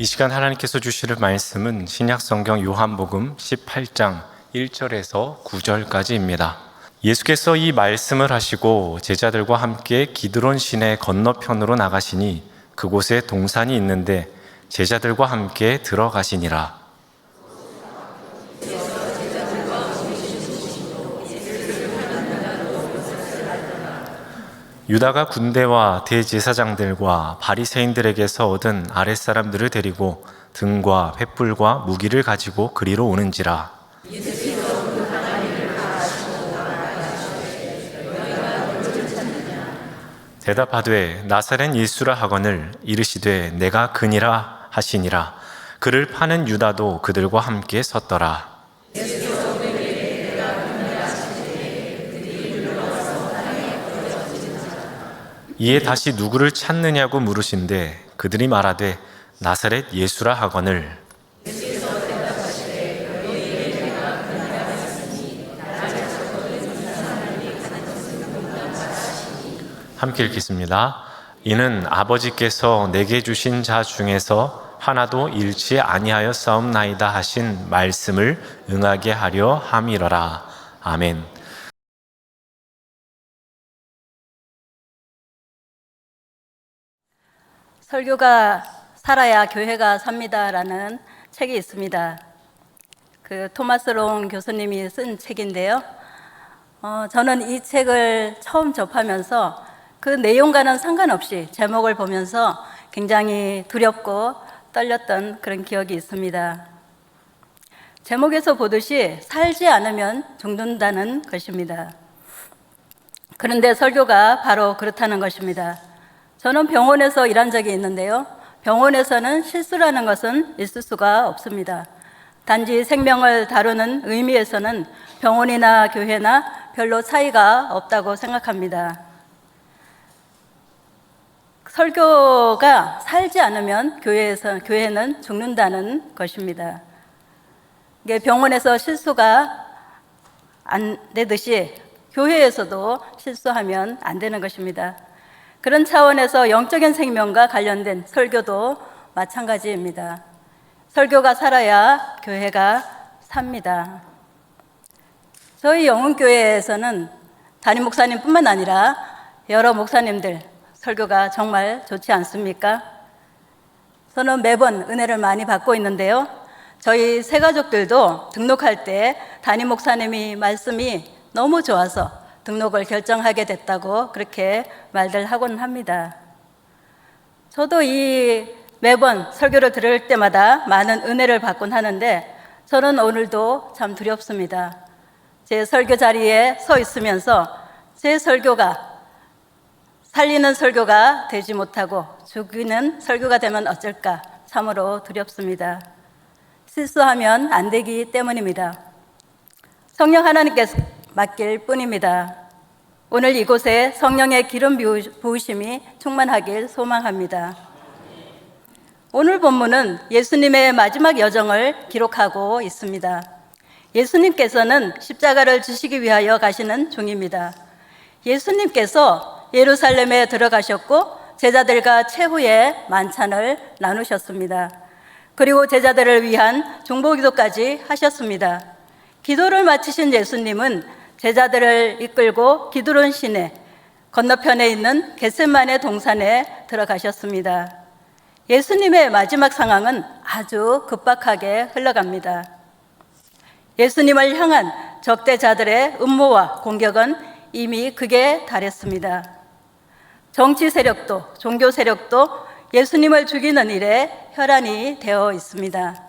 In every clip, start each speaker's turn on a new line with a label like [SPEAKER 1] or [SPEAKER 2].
[SPEAKER 1] 이 시간 하나님께서 주시는 말씀은 신약성경 요한복음 18장 1절에서 9절까지입니다. 예수께서 이 말씀을 하시고 제자들과 함께 기드론 시내 건너편으로 나가시니 그곳에 동산이 있는데 제자들과 함께 들어가시니라. 유다가 군대와 대제사장들과 바리새인들에게서 얻은 아랫사람들을 데리고 등과 횃불과 무기를 가지고 그리로 오는지라. 대답하되 나사렛 예수라 하거늘 이르시되 내가 그니라 하시니라. 그를 파는 유다도 그들과 함께 섰더라. 이에 다시 누구를 찾느냐고 물으신대 그들이 말하되 나사렛 예수라 하거늘. 함께 읽겠습니다. 이는 아버지께서 내게 주신 자 중에서 하나도 잃지 아니하였사옵나이다 하신 말씀을 응하게 하려 함이러라. 아멘.
[SPEAKER 2] 설교가 살아야 교회가 삽니다라는 책이 있습니다. 그 토마스 롱 교수님이 쓴 책인데요. 저는 이 책을 처음 접하면서 그 내용과는 상관없이 제목을 보면서 굉장히 두렵고 떨렸던 그런 기억이 있습니다. 제목에서 보듯이 살지 않으면 죽는다는 것입니다. 그런데 설교가 바로 그렇다는 것입니다. 저는 병원에서 일한 적이 있는데요. 병원에서는 실수라는 것은 있을 수가 없습니다. 단지 생명을 다루는 의미에서는 병원이나 교회나 별로 차이가 없다고 생각합니다. 설교가 살지 않으면 교회는 죽는다는 것입니다. 이게 병원에서 실수가 안 되듯이 교회에서도 실수하면 안 되는 것입니다. 그런 차원에서 영적인 생명과 관련된 설교도 마찬가지입니다. 설교가 살아야 교회가 삽니다. 저희 영훈교회에서는 담임 목사님뿐만 아니라 여러 목사님들 설교가 정말 좋지 않습니까? 저는 매번 은혜를 많이 받고 있는데요. 저희 새가족들도 등록할 때 담임 목사님이 말씀이 너무 좋아서 등록을 결정하게 됐다고 그렇게 말들 하곤 합니다. 저도 매번 설교를 들을 때마다 많은 은혜를 받곤 하는데 저는 오늘도 참 두렵습니다. 제 설교 자리에 서 있으면서 제 설교가 살리는 설교가 되지 못하고 죽이는 설교가 되면 어쩔까 참으로 두렵습니다. 실수하면 안 되기 때문입니다. 성령 하나님께서 맡길 뿐입니다. 오늘 이곳에 성령의 기름 부으심이 충만하길 소망합니다. 오늘 본문은 예수님의 마지막 여정을 기록하고 있습니다. 예수님께서는 십자가를 지시기 위하여 가시는 중입니다. 예수님께서 예루살렘에 들어가셨고 제자들과 최후의 만찬을 나누셨습니다. 그리고 제자들을 위한 중보기도까지 하셨습니다. 기도를 마치신 예수님은 제자들을 이끌고 기드론 시내 건너편에 있는 겟세마네 동산에 들어가셨습니다. 예수님의 마지막 상황은 아주 급박하게 흘러갑니다. 예수님을 향한 적대자들의 음모와 공격은 이미 극에 달했습니다. 정치 세력도 종교 세력도 예수님을 죽이는 일에 혈안이 되어 있습니다.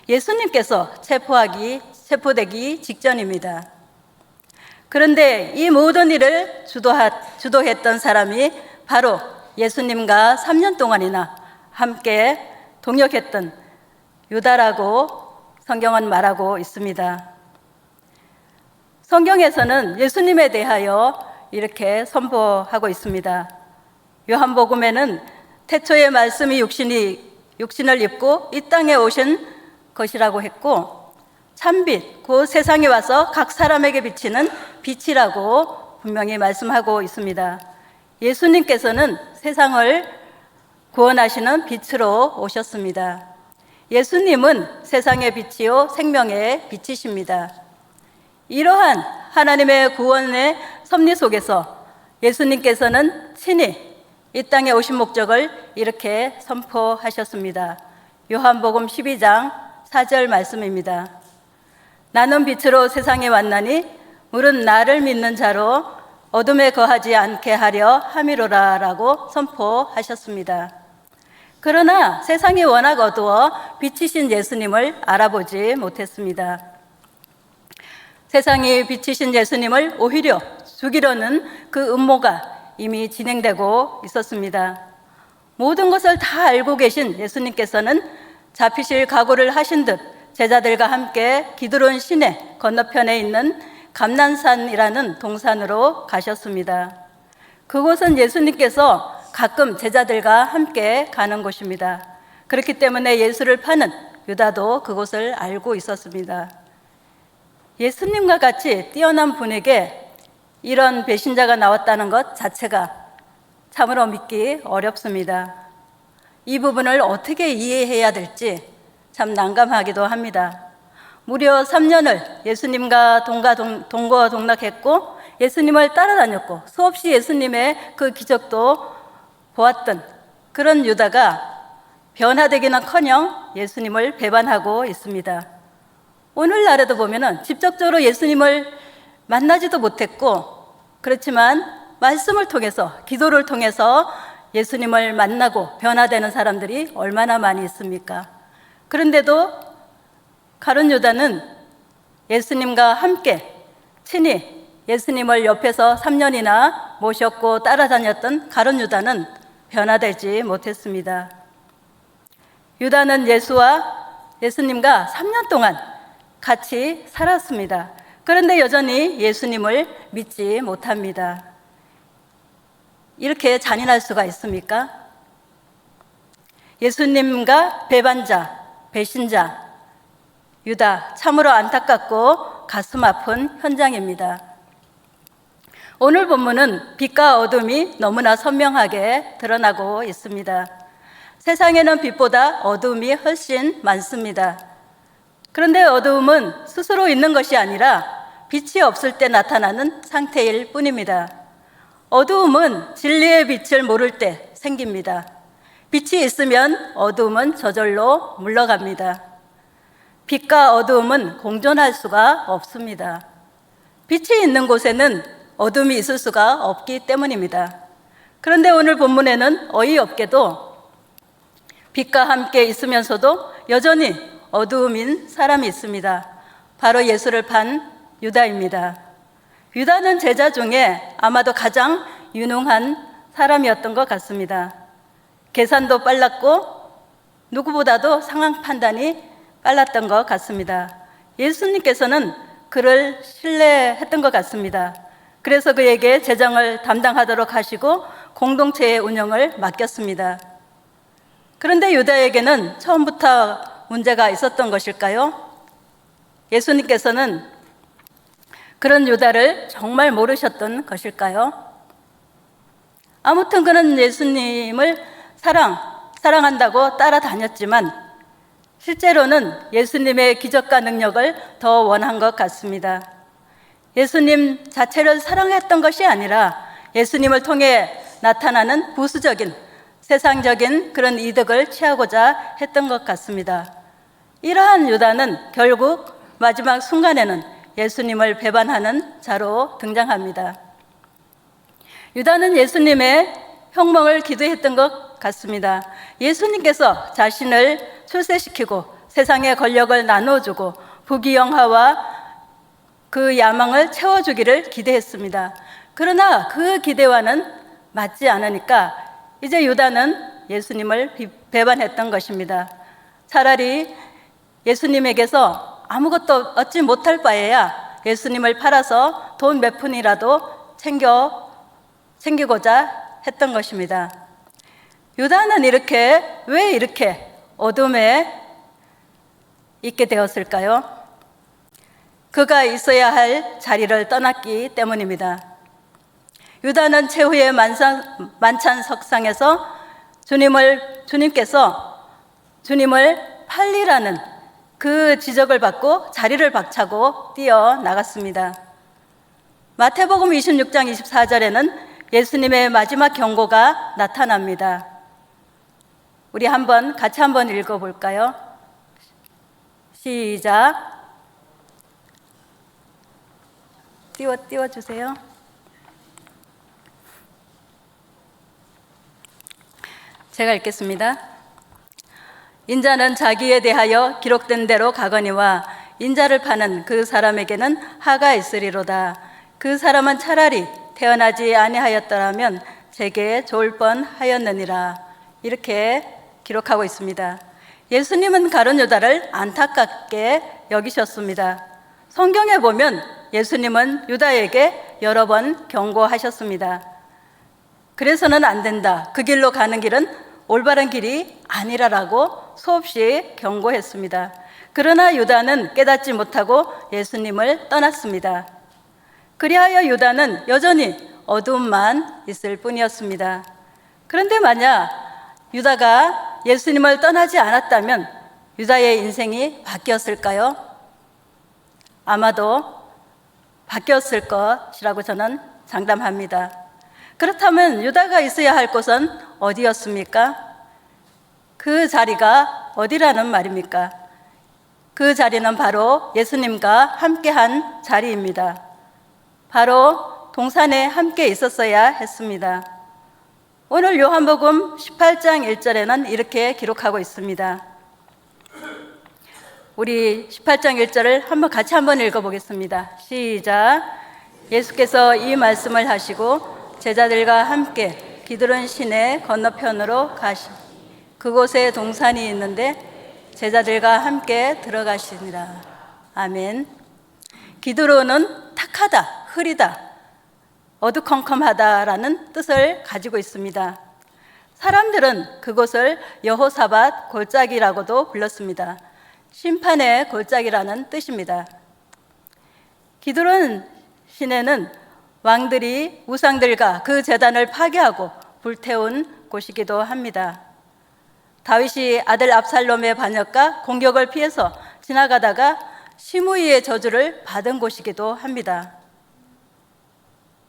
[SPEAKER 2] 예수님께서 체포되기 직전입니다. 그런데 이 모든 일을 주도했던 사람이 바로 예수님과 3년 동안이나 함께 동역했던 유다라고 성경은 말하고 있습니다. 성경에서는 예수님에 대하여 이렇게 선포하고 있습니다. 요한복음에는 태초의 말씀이 육신을 입고 이 땅에 오신 것이라고 했고 참빛, 그 세상에 와서 각 사람에게 비치는 빛이라고 분명히 말씀하고 있습니다. 예수님께서는 세상을 구원하시는 빛으로 오셨습니다. 예수님은 세상의 빛이요 생명의 빛이십니다. 이러한 하나님의 구원의 섭리 속에서 예수님께서는 친히 이 땅에 오신 목적을 이렇게 선포하셨습니다. 요한복음 12장 4절 말씀입니다. 나는 빛으로 세상에 왔나니 물은 나를 믿는 자로 어둠에 거하지 않게 하려 함이로라 라고 선포하셨습니다. 그러나 세상이 워낙 어두워 빛이신 예수님을 알아보지 못했습니다. 세상이 빛이신 예수님을 오히려 죽이려는 그 음모가 이미 진행되고 있었습니다. 모든 것을 다 알고 계신 예수님께서는 잡히실 각오를 하신 듯 제자들과 함께 기드론 시내 건너편에 있는 감난산이라는 동산으로 가셨습니다. 그곳은 예수님께서 가끔 제자들과 함께 가는 곳입니다. 그렇기 때문에 예수를 파는 유다도 그곳을 알고 있었습니다. 예수님과 같이 뛰어난 분에게 이런 배신자가 나왔다는 것 자체가 참으로 믿기 어렵습니다. 이 부분을 어떻게 이해해야 될지 참 난감하기도 합니다. 무려 3년을 예수님과 동거동락했고 예수님을 따라다녔고 수없이 예수님의 그 기적도 보았던 그런 유다가 변화되기는커녕 예수님을 배반하고 있습니다. 오늘날에도 보면은 직접적으로 예수님을 만나지도 못했고 그렇지만 말씀을 통해서 기도를 통해서 예수님을 만나고 변화되는 사람들이 얼마나 많이 있습니까? 그런데도 가룟 유다는 예수님과 함께 친히 예수님을 옆에서 3년이나 모셨고 따라다녔던 가룟 유다는 변화되지 못했습니다. 유다는 예수님과 3년 동안 같이 살았습니다. 그런데 여전히 예수님을 믿지 못합니다. 이렇게 잔인할 수가 있습니까? 예수님과 배반자, 배신자, 유다, 참으로 안타깝고 가슴 아픈 현장입니다. 오늘 본문은 빛과 어둠이 너무나 선명하게 드러나고 있습니다. 세상에는 빛보다 어둠이 훨씬 많습니다. 그런데 어두움은 스스로 있는 것이 아니라 빛이 없을 때 나타나는 상태일 뿐입니다. 어두움은 진리의 빛을 모를 때 생깁니다. 빛이 있으면 어두움은 저절로 물러갑니다. 빛과 어두움은 공존할 수가 없습니다. 빛이 있는 곳에는 어둠이 있을 수가 없기 때문입니다. 그런데 오늘 본문에는 어이없게도 빛과 함께 있으면서도 여전히 어두움인 사람이 있습니다. 바로 예수를 판 유다입니다. 유다는 제자 중에 아마도 가장 유능한 사람이었던 것 같습니다. 계산도 빨랐고 누구보다도 상황 판단이 빨랐던 것 같습니다. 예수님께서는 그를 신뢰했던 것 같습니다. 그래서 그에게 재정을 담당하도록 하시고 공동체의 운영을 맡겼습니다. 그런데 유다에게는 처음부터 문제가 있었던 것일까요? 예수님께서는 그런 유다를 정말 모르셨던 것일까요? 아무튼 그는 예수님을 사랑한다고 따라다녔지만 실제로는 예수님의 기적과 능력을 더 원한 것 같습니다. 예수님 자체를 사랑했던 것이 아니라 예수님을 통해 나타나는 부수적인 세상적인 그런 이득을 취하고자 했던 것 같습니다. 이러한 유다는 결국 마지막 순간에는 예수님을 배반하는 자로 등장합니다. 유다는 예수님의 혁명을 기도했던 것 같습니다. 예수님께서 자신을 출세시키고 세상의 권력을 나눠주고 부귀영화와 그 야망을 채워주기를 기대했습니다. 그러나 그 기대와는 맞지 않으니까 이제 유다는 예수님을 배반했던 것입니다. 차라리 예수님에게서 아무것도 얻지 못할 바에야 예수님을 팔아서 돈 몇 푼이라도 챙기고자 했던 것입니다. 유다는 왜 이렇게 어둠에 있게 되었을까요? 그가 있어야 할 자리를 떠났기 때문입니다. 유다는 최후의 만찬 석상에서 주님을 팔리라는 그 지적을 받고 자리를 박차고 뛰어나갔습니다. 마태복음 26장 24절에는 예수님의 마지막 경고가 나타납니다. 우리 같이 한번 읽어볼까요? 시작. 띄워주세요. 제가 읽겠습니다. 인자는 자기에 대하여 기록된 대로 가거니와 인자를 파는 그 사람에게는 하가 있으리로다. 그 사람은 차라리 태어나지 아니하였더라면 제게 좋을 뻔하였느니라. 이렇게 기록하고 있습니다. 예수님은 가룟 유다를 안타깝게 여기셨습니다. 성경에 보면 예수님은 유다에게 여러 번 경고하셨습니다. 그래서는 안 된다. 그 길로 가는 길은 올바른 길이 아니라라고 수없이 경고했습니다. 그러나 유다는 깨닫지 못하고 예수님을 떠났습니다. 그리하여 유다는 여전히 어두움만 있을 뿐이었습니다. 그런데 만약 유다가 예수님을 떠나지 않았다면 유다의 인생이 바뀌었을까요? 아마도 바뀌었을 것이라고 저는 장담합니다. 그렇다면 유다가 있어야 할 곳은 어디였습니까? 그 자리가 어디라는 말입니까? 그 자리는 바로 예수님과 함께한 자리입니다. 바로 동산에 함께 있었어야 했습니다. 오늘 요한복음 18장 1절에는 이렇게 기록하고 있습니다. 우리 18장 1절을 같이 한번 읽어보겠습니다. 시작. 예수께서 이 말씀을 하시고 제자들과 함께 기드론 시내 건너편으로 가시. 그곳에 동산이 있는데 제자들과 함께 들어가시니라. 아멘. 기드론은 탁하다, 흐리다, 어두컴컴하다라는 뜻을 가지고 있습니다. 사람들은 그곳을 여호사밧 골짜기라고도 불렀습니다. 심판의 골짜기라는 뜻입니다. 기드론 시내는 왕들이 우상들과 그 제단을 파괴하고 불태운 곳이기도 합니다. 다윗이 아들 압살롬의 반역과 공격을 피해서 지나가다가 시므이의 저주를 받은 곳이기도 합니다.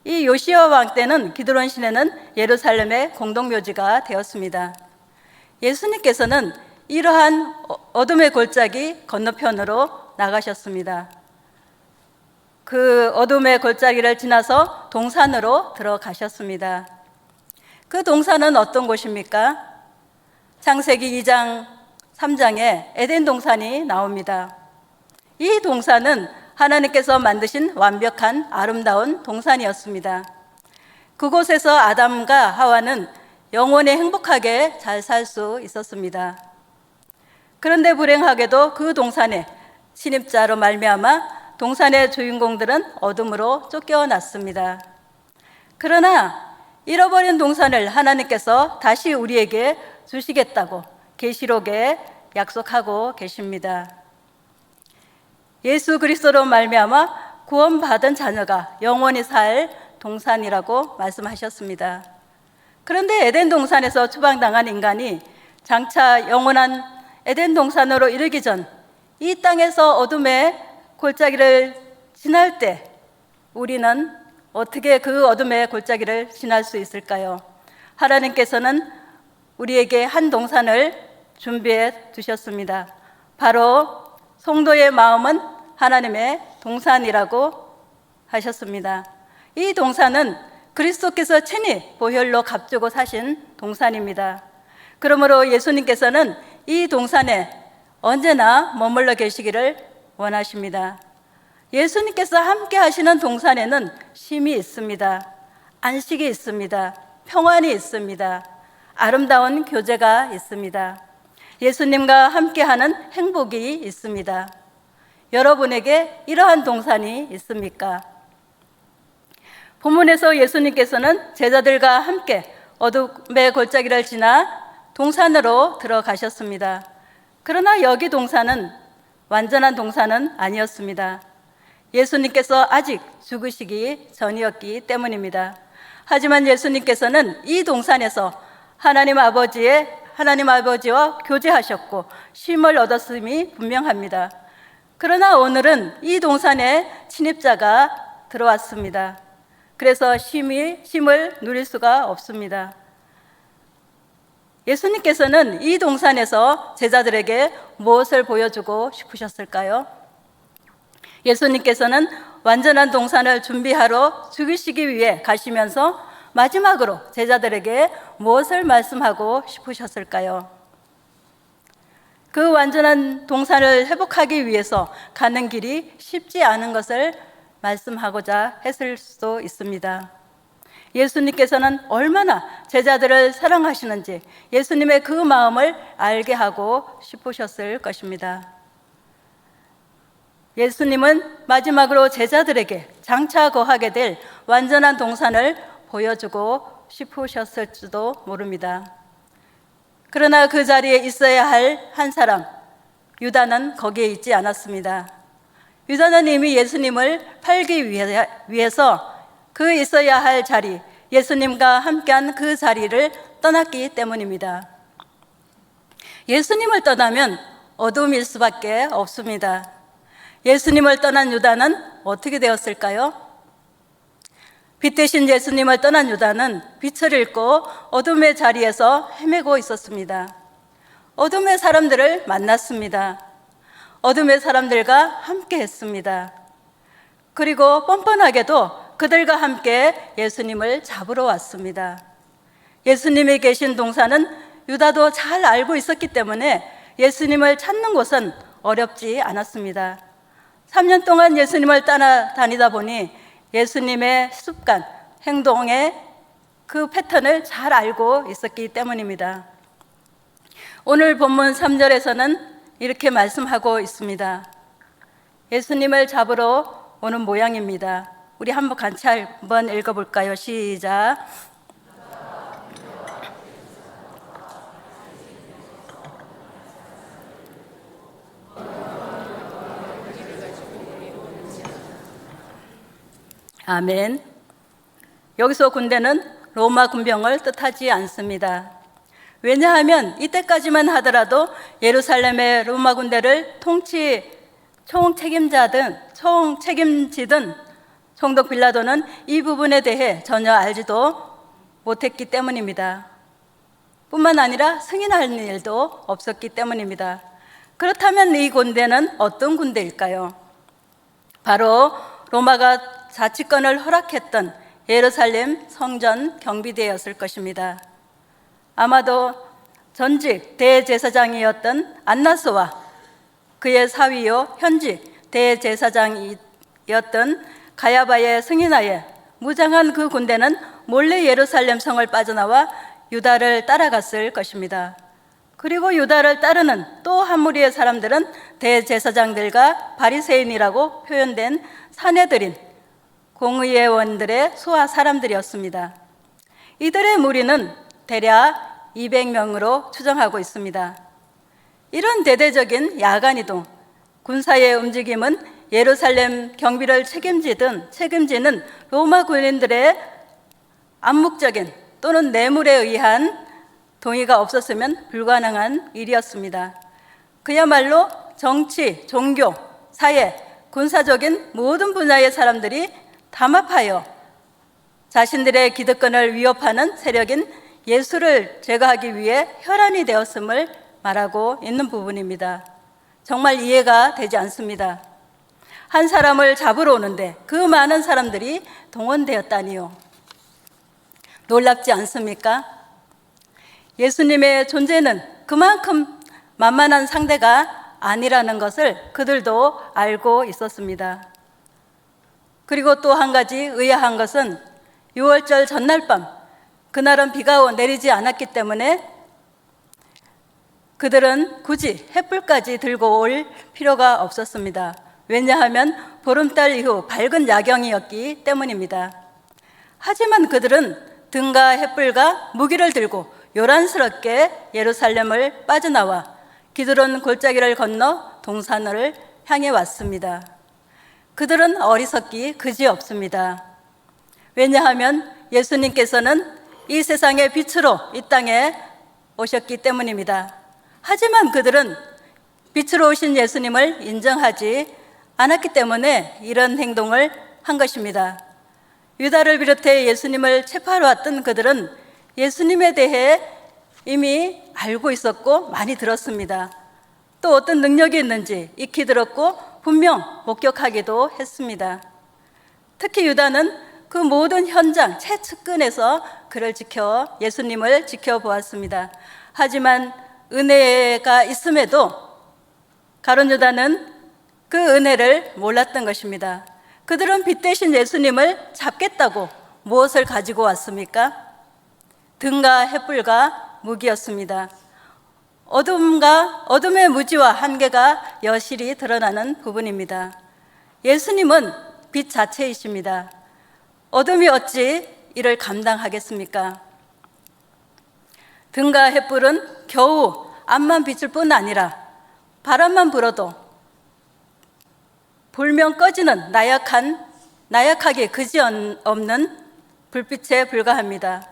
[SPEAKER 2] 이 요시야 왕 때는 기드론 시내는 예루살렘의 공동묘지가 되었습니다. 예수님께서는 이러한 어둠의 골짜기 건너편으로 나가셨습니다. 그 어둠의 골짜기를 지나서 동산으로 들어가셨습니다. 그 동산은 어떤 곳입니까? 창세기 2장, 3장에 에덴 동산이 나옵니다. 이 동산은 하나님께서 만드신 완벽한 아름다운 동산이었습니다. 그곳에서 아담과 하와는 영원히 행복하게 잘 살 수 있었습니다. 그런데 불행하게도 그 동산에 침입자로 말미암아 동산의 주인공들은 어둠으로 쫓겨났습니다. 그러나 잃어버린 동산을 하나님께서 다시 우리에게 주시겠다고 계시록에 약속하고 계십니다. 예수 그리스도로 말미암아 구원받은 자녀가 영원히 살 동산이라고 말씀하셨습니다. 그런데 에덴 동산에서 추방당한 인간이 장차 영원한 에덴 동산으로 이르기 전 이 땅에서 어둠의 골짜기를 지날 때 우리는 어떻게 그 어둠의 골짜기를 지날 수 있을까요? 하나님께서는 우리에게 한 동산을 준비해 두셨습니다. 바로 성도의 마음은 하나님의 동산이라고 하셨습니다. 이 동산은 그리스도께서 친히 보혈로 값주고 사신 동산입니다. 그러므로 예수님께서는 이 동산에 언제나 머물러 계시기를 원하십니다. 예수님께서 함께 하시는 동산에는 쉼이 있습니다. 안식이 있습니다. 평안이 있습니다. 아름다운 교제가 있습니다. 예수님과 함께하는 행복이 있습니다. 여러분에게 이러한 동산이 있습니까? 본문에서 예수님께서는 제자들과 함께 어둠의 골짜기를 지나 동산으로 들어가셨습니다. 그러나 여기 동산은 완전한 동산은 아니었습니다. 예수님께서 아직 죽으시기 전이었기 때문입니다. 하지만 예수님께서는 이 동산에서 하나님 아버지의 하나님 아버지와 교제하셨고 쉼을 얻었음이 분명합니다. 그러나 오늘은 이 동산에 침입자가 들어왔습니다. 그래서 쉼을 누릴 수가 없습니다. 예수님께서는 이 동산에서 제자들에게 무엇을 보여주고 싶으셨을까요? 예수님께서는 완전한 동산을 준비하러 죽으시기 위해 가시면서 마지막으로 제자들에게 무엇을 말씀하고 싶으셨을까요? 그 완전한 동산을 회복하기 위해서 가는 길이 쉽지 않은 것을 말씀하고자 했을 수도 있습니다. 예수님께서는 얼마나 제자들을 사랑하시는지 예수님의 그 마음을 알게 하고 싶으셨을 것입니다. 예수님은 마지막으로 제자들에게 장차 거하게 될 완전한 동산을 보여주고 싶으셨을지도 모릅니다. 그러나 그 자리에 있어야 할 한 사람, 유다는 거기에 있지 않았습니다. 유다는 이미 예수님을 팔기 위해서 그 있어야 할 자리, 예수님과 함께한 그 자리를 떠났기 때문입니다. 예수님을 떠나면 어둠일 수밖에 없습니다. 예수님을 떠난 유다는 어떻게 되었을까요? 빛 대신 예수님을 떠난 유다는 빛을 잃고 어둠의 자리에서 헤매고 있었습니다. 어둠의 사람들을 만났습니다. 어둠의 사람들과 함께 했습니다. 그리고 뻔뻔하게도 그들과 함께 예수님을 잡으러 왔습니다. 예수님이 계신 동산은 유다도 잘 알고 있었기 때문에 예수님을 찾는 곳은 어렵지 않았습니다. 3년 동안 예수님을 따라다니다 보니 예수님의 습관, 행동의 그 패턴을 잘 알고 있었기 때문입니다. 오늘 본문 3절에서는 이렇게 말씀하고 있습니다. 예수님을 잡으러 오는 모양입니다. 우리 같이 한번 읽어볼까요? 시작. 아멘. 여기서 군대는 로마 군병을 뜻하지 않습니다. 왜냐하면 이때까지만 하더라도 예루살렘의 로마 군대를 총책임지던 총독 빌라도는 이 부분에 대해 전혀 알지도 못했기 때문입니다. 뿐만 아니라 승인할 일도 없었기 때문입니다. 그렇다면 이 군대는 어떤 군대일까요? 바로 로마가 자치권을 허락했던 예루살렘 성전 경비대였을 것입니다. 아마도 전직 대제사장이었던 안나스와 그의 사위요 현직 대제사장이었던 가야바의 승인하에 무장한 그 군대는 몰래 예루살렘 성을 빠져나와 유다를 따라갔을 것입니다. 그리고 유다를 따르는 또 한 무리의 사람들은 대제사장들과 바리새인이라고 표현된 사내들인 공의회원들의 소아 사람들이었습니다. 이들의 무리는 대략 200명으로 추정하고 있습니다. 이런 대대적인 야간 이동, 군사의 움직임은 예루살렘 경비를 책임지는 로마 군인들의 암묵적인 또는 뇌물에 의한 동의가 없었으면 불가능한 일이었습니다. 그야말로 정치, 종교, 사회, 군사적인 모든 분야의 사람들이 담합하여 자신들의 기득권을 위협하는 세력인 예수를 제거하기 위해 혈안이 되었음을 말하고 있는 부분입니다. 정말 이해가 되지 않습니다. 한 사람을 잡으러 오는데 그 많은 사람들이 동원되었다니요. 놀랍지 않습니까? 예수님의 존재는 그만큼 만만한 상대가 아니라는 것을 그들도 알고 있었습니다. 그리고 또 한 가지 의아한 것은 6월절 전날 밤, 그날은 비가 내리지 않았기 때문에 그들은 굳이 횃불까지 들고 올 필요가 없었습니다. 왜냐하면 보름달 이후 밝은 야경이었기 때문입니다. 하지만 그들은 등과 횃불과 무기를 들고 요란스럽게 예루살렘을 빠져나와 기드론 골짜기를 건너 동산을 향해 왔습니다. 그들은 어리석기 그지없습니다. 왜냐하면 예수님께서는 이 세상의 빛으로 이 땅에 오셨기 때문입니다. 하지만 그들은 빛으로 오신 예수님을 인정하지 않았기 때문에 이런 행동을 한 것입니다. 유다를 비롯해 예수님을 체포하러 왔던 그들은 예수님에 대해 이미 알고 있었고 많이 들었습니다. 또 어떤 능력이 있는지 익히 들었고 분명 목격하기도 했습니다. 특히 유다는 그 모든 현장 최측근에서 그를 예수님을 지켜보았습니다. 하지만 은혜가 있음에도 가룟 유다는 그 은혜를 몰랐던 것입니다. 그들은 빛 대신 예수님을 잡겠다고 무엇을 가지고 왔습니까? 등과 횃불과 무기였습니다. 어둠의 무지와 한계가 여실히 드러나는 부분입니다. 예수님은 빛 자체이십니다. 어둠이 어찌 이를 감당하겠습니까? 등과 횃불은 겨우 앞만 비출 뿐 아니라 바람만 불어도 불면 꺼지는 나약하게 그지없는 불빛에 불과합니다.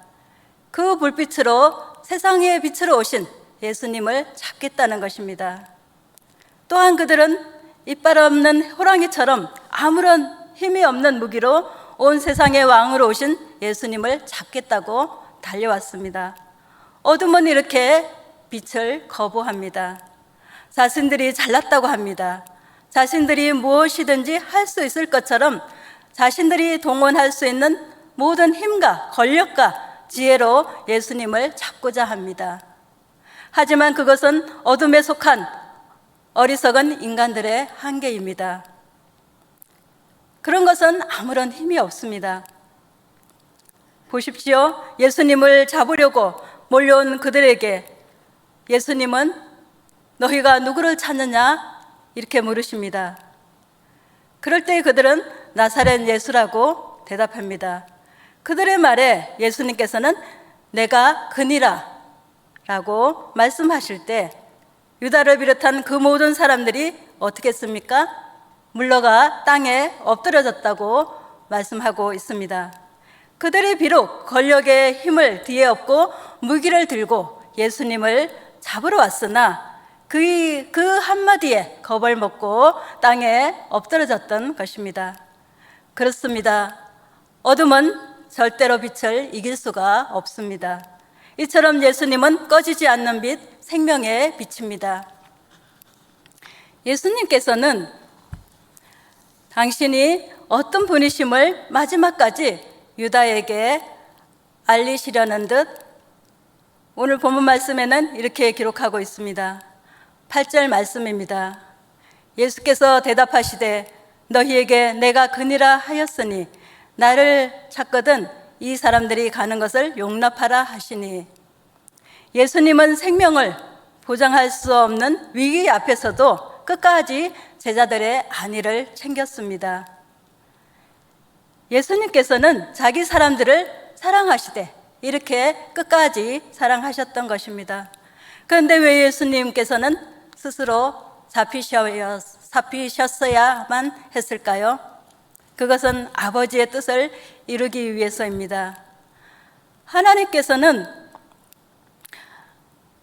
[SPEAKER 2] 그 불빛으로 세상의 빛으로 오신 예수님을 잡겠다는 것입니다. 또한 그들은 이빨 없는 호랑이처럼 아무런 힘이 없는 무기로 온 세상의 왕으로 오신 예수님을 잡겠다고 달려왔습니다. 어둠은 이렇게 빛을 거부합니다. 자신들이 잘났다고 합니다. 자신들이 무엇이든지 할 수 있을 것처럼 자신들이 동원할 수 있는 모든 힘과 권력과 지혜로 예수님을 잡고자 합니다. 하지만 그것은 어둠에 속한 어리석은 인간들의 한계입니다. 그런 것은 아무런 힘이 없습니다. 보십시오. 예수님을 잡으려고 몰려온 그들에게 예수님은 너희가 누구를 찾느냐? 이렇게 물으십니다. 그럴 때 그들은 나사렛 예수라고 대답합니다. 그들의 말에 예수님께서는 내가 그니라 라고 말씀하실 때 유다를 비롯한 그 모든 사람들이 어떻게 했습니까? 물러가 땅에 엎드려졌다고 말씀하고 있습니다. 그들이 비록 권력의 힘을 뒤에 업고 무기를 들고 예수님을 잡으러 왔으나 그 한마디에 겁을 먹고 땅에 엎드려졌던 것입니다. 그렇습니다. 어둠은 절대로 빛을 이길 수가 없습니다. 이처럼 예수님은 꺼지지 않는 빛, 생명의 빛입니다. 예수님께서는 당신이 어떤 분이심을 마지막까지 유다에게 알리시려는 듯 오늘 본문 말씀에는 이렇게 기록하고 있습니다. 8절 말씀입니다. 예수께서 대답하시되 너희에게 내가 그니라 하였으니 나를 찾거든 이 사람들이 가는 것을 용납하라 하시니 예수님은 생명을 보장할 수 없는 위기 앞에서도 끝까지 제자들의 안위를 챙겼습니다. 예수님께서는 자기 사람들을 사랑하시되 이렇게 끝까지 사랑하셨던 것입니다. 그런데 왜 예수님께서는 스스로 잡히셨어야만 했을까요? 그것은 아버지의 뜻을 이루기 위해서입니다. 하나님께서는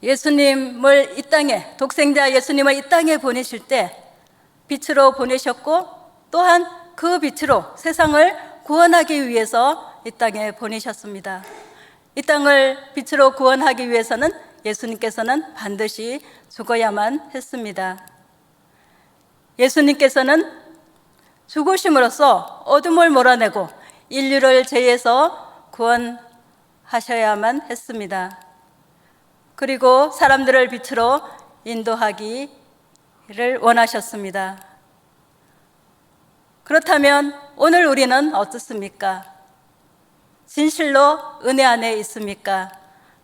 [SPEAKER 2] 예수님을 이 땅에, 독생자 예수님을 이 땅에 보내실 때 빛으로 보내셨고 또한 그 빛으로 세상을 구원하기 위해서 이 땅에 보내셨습니다. 이 땅을 빛으로 구원하기 위해서는 예수님께서는 반드시 죽어야만 했습니다. 예수님께서는 죽으심으로써 어둠을 몰아내고 인류를 죄에서 구원하셔야만 했습니다. 그리고 사람들을 빛으로 인도하기를 원하셨습니다. 그렇다면 오늘 우리는 어떻습니까? 진실로 은혜 안에 있습니까?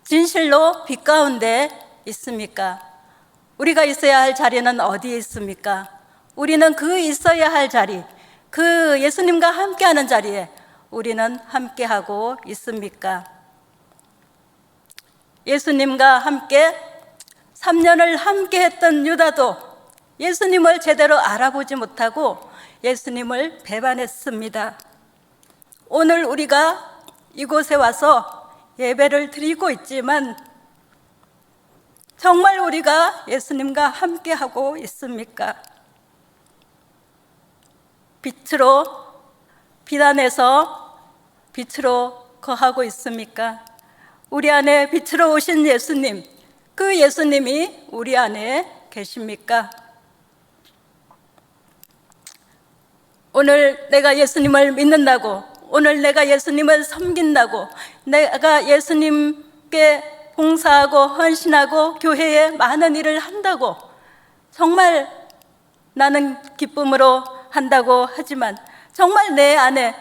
[SPEAKER 2] 진실로 빛 가운데 있습니까? 우리가 있어야 할 자리는 어디에 있습니까? 우리는 그 있어야 할 자리, 그 예수님과 함께하는 자리에 우리는 함께하고 있습니까? 예수님과 함께 3년을 함께했던 유다도 예수님을 제대로 알아보지 못하고 예수님을 배반했습니다. 오늘 우리가 이곳에 와서 예배를 드리고 있지만 정말 우리가 예수님과 함께하고 있습니까? 빛으로 비단에서 빛으로 거하고 있습니까? 우리 안에 빛으로 오신 예수님, 그 예수님이 우리 안에 계십니까? 오늘 내가 예수님을 믿는다고, 오늘 내가 예수님을 섬긴다고, 내가 예수님께 봉사하고 헌신하고 교회에 많은 일을 한다고 정말 나는 기쁨으로 한다고 하지만 정말 내 안에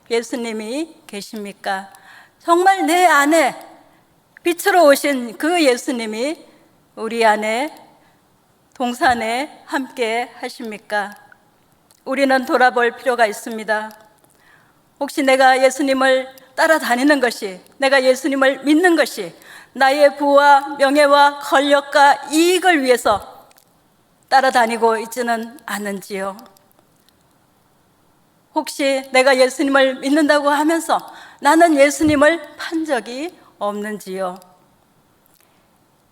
[SPEAKER 2] 예수님이 계십니까? 정말 내 안에 빛으로 오신 그 예수님이 우리 안에 동산에 함께 하십니까? 우리는 돌아볼 필요가 있습니다. 혹시 내가 예수님을 따라다니는 것이, 내가 예수님을 믿는 것이 나의 부와 명예와 권력과 이익을 위해서 따라다니고 있지는 않은지요? 혹시 내가 예수님을 믿는다고 하면서 나는 예수님을 판 적이 없는지요?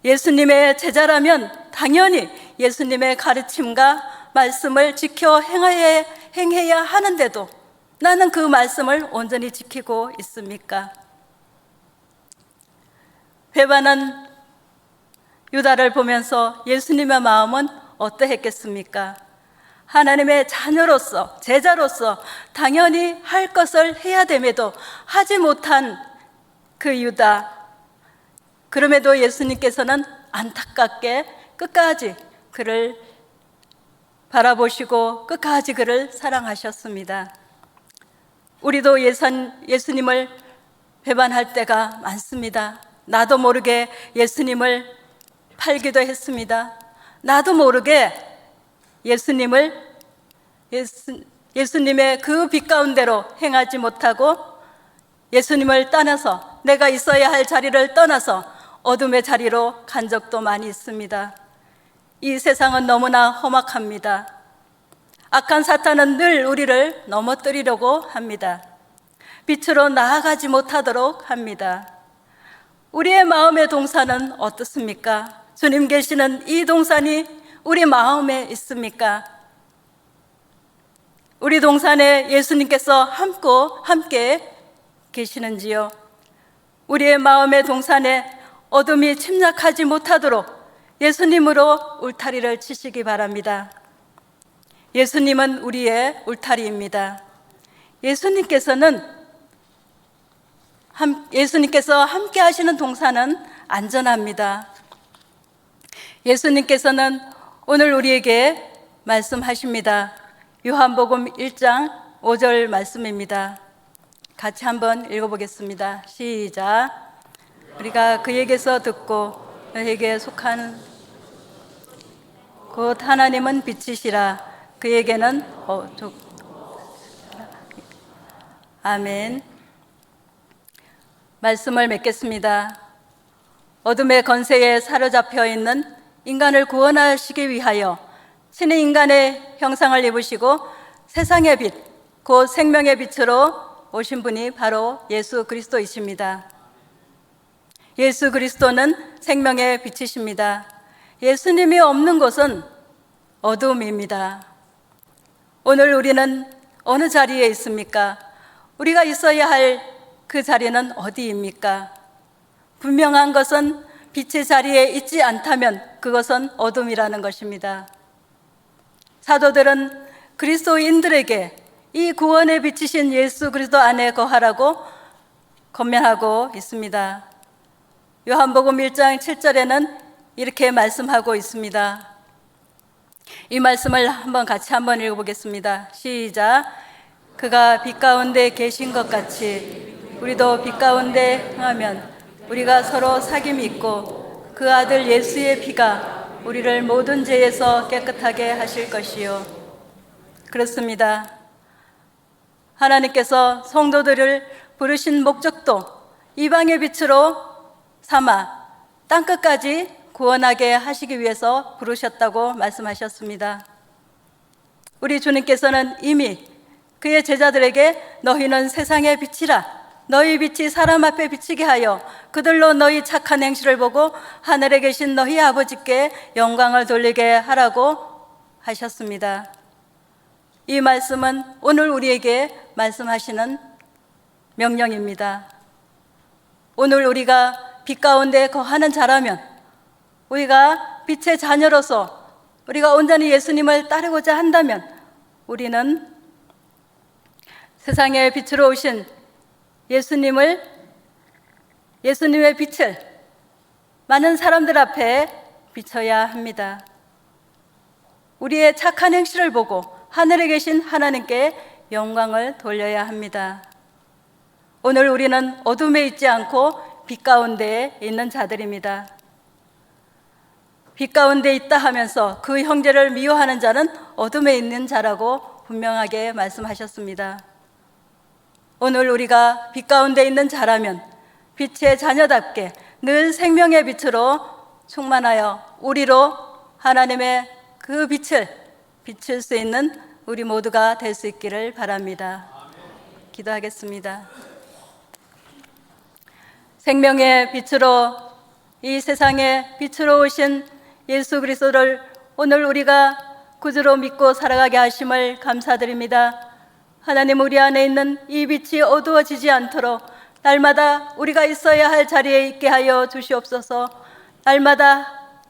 [SPEAKER 2] 예수님의 제자라면 당연히 예수님의 가르침과 말씀을 지켜 행해야 하는데도 나는 그 말씀을 온전히 지키고 있습니까? 배반한 유다를 보면서 예수님의 마음은 어떠했겠습니까? 하나님의 자녀로서, 제자로서 당연히 할 것을 해야 됨에도 하지 못한 그 유다, 그럼에도 예수님께서는 안타깝게 끝까지 그를 바라보시고 끝까지 그를 사랑하셨습니다. 우리도 예수님을 배반할 때가 많습니다. 나도 모르게 예수님을 팔기도 했습니다. 나도 모르게 예수님의 그 빛 가운데로 행하지 못하고 예수님을 떠나서, 내가 있어야 할 자리를 떠나서 어둠의 자리로 간 적도 많이 있습니다. 이 세상은 너무나 험악합니다. 악한 사탄은 늘 우리를 넘어뜨리려고 합니다. 빛으로 나아가지 못하도록 합니다. 우리의 마음의 동산은 어떻습니까? 주님 계시는 이 동산이 우리 마음에 있습니까? 우리 동산에 예수님께서 함께 계시는지요? 우리의 마음의 동산에 어둠이 침략하지 못하도록 예수님으로 울타리를 치시기 바랍니다. 예수님은 우리의 울타리입니다. 예수님께서 함께 하시는 동산은 안전합니다. 예수님께서는 오늘 우리에게 말씀하십니다. 요한복음 1장 5절 말씀입니다. 같이 한번 읽어보겠습니다. 시작. 우리가 그에게서 듣고 너에게 속한 곧 하나님은 빛이시라. 그에게는 아멘. 말씀을 맺겠습니다. 어둠의 권세에 사로잡혀 있는 인간을 구원하시기 위하여 신의 인간의 형상을 입으시고 세상의 빛, 곧 생명의 빛으로 오신 분이 바로 예수 그리스도이십니다. 예수 그리스도는 생명의 빛이십니다. 예수님이 없는 곳은 어둠입니다. 오늘 우리는 어느 자리에 있습니까? 우리가 있어야 할 그 자리는 어디입니까? 분명한 것은 빛의 자리에 있지 않다면 그것은 어둠이라는 것입니다. 사도들은 그리스도인들에게 이 구원에 비치신 예수 그리스도 안에 거하라고 권면하고 있습니다. 요한복음 1장 7절에는 이렇게 말씀하고 있습니다. 이 말씀을 같이 한번 읽어보겠습니다. 시작. 그가 빛 가운데 계신 것 같이 우리도 빛 가운데 행하면 우리가 서로 사귐이 있고 그 아들 예수의 피가 우리를 모든 죄에서 깨끗하게 하실 것이요. 그렇습니다. 하나님께서 성도들을 부르신 목적도 이방의 빛으로 삼아 땅끝까지 구원하게 하시기 위해서 부르셨다고 말씀하셨습니다. 우리 주님께서는 이미 그의 제자들에게 너희는 세상의 빛이라, 너희 빛이 사람 앞에 비치게 하여 그들로 너희 착한 행실을 보고 하늘에 계신 너희 아버지께 영광을 돌리게 하라고 하셨습니다. 이 말씀은 오늘 우리에게 말씀하시는 명령입니다. 오늘 우리가 빛 가운데 거하는 자라면, 우리가 빛의 자녀로서 우리가 온전히 예수님을 따르고자 한다면, 우리는 세상에 빛으로 오신 예수님의 빛을 많은 사람들 앞에 비춰야 합니다. 우리의 착한 행실을 보고 하늘에 계신 하나님께 영광을 돌려야 합니다. 오늘 우리는 어둠에 있지 않고 빛 가운데 있는 자들입니다. 빛 가운데 있다 하면서 그 형제를 미워하는 자는 어둠에 있는 자라고 분명하게 말씀하셨습니다. 오늘 우리가 빛 가운데 있는 자라면 빛의 자녀답게 늘 생명의 빛으로 충만하여 우리로 하나님의 그 빛을 비출 수 있는 우리 모두가 될 수 있기를 바랍니다. 기도하겠습니다. 생명의 빛으로 이 세상에 빛으로 오신 예수 그리스도를 오늘 우리가 구주로 믿고 살아가게 하심을 감사드립니다. 하나님, 우리 안에 있는 이 빛이 어두워지지 않도록 날마다 우리가 있어야 할 자리에 있게 하여 주시옵소서. 날마다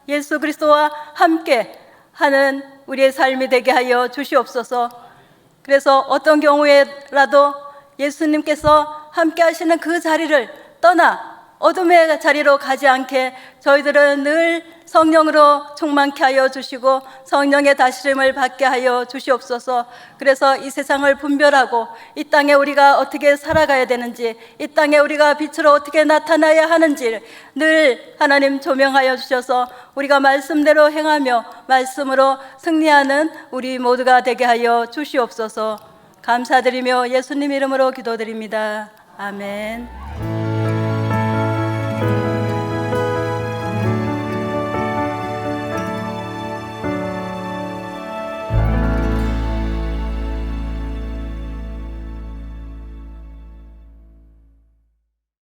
[SPEAKER 2] 예수 그리스도와 함께 하는 우리의 삶이 되게 하여 주시옵소서. 그래서 어떤 경우에라도 예수님께서 함께 하시는 그 자리를 떠나 어둠의 자리로 가지 않게 저희들은 늘 성령으로 충만케 하여 주시고 성령의 다스림을 받게 하여 주시옵소서. 그래서 이 세상을 분별하고 이 땅에 우리가 어떻게 살아가야 되는지, 이 땅에 우리가 빛으로 어떻게 나타나야 하는지 늘 하나님 조명하여 주셔서 우리가 말씀대로 행하며 말씀으로 승리하는 우리 모두가 되게 하여 주시옵소서. 감사드리며 예수님 이름으로 기도드립니다. 아멘.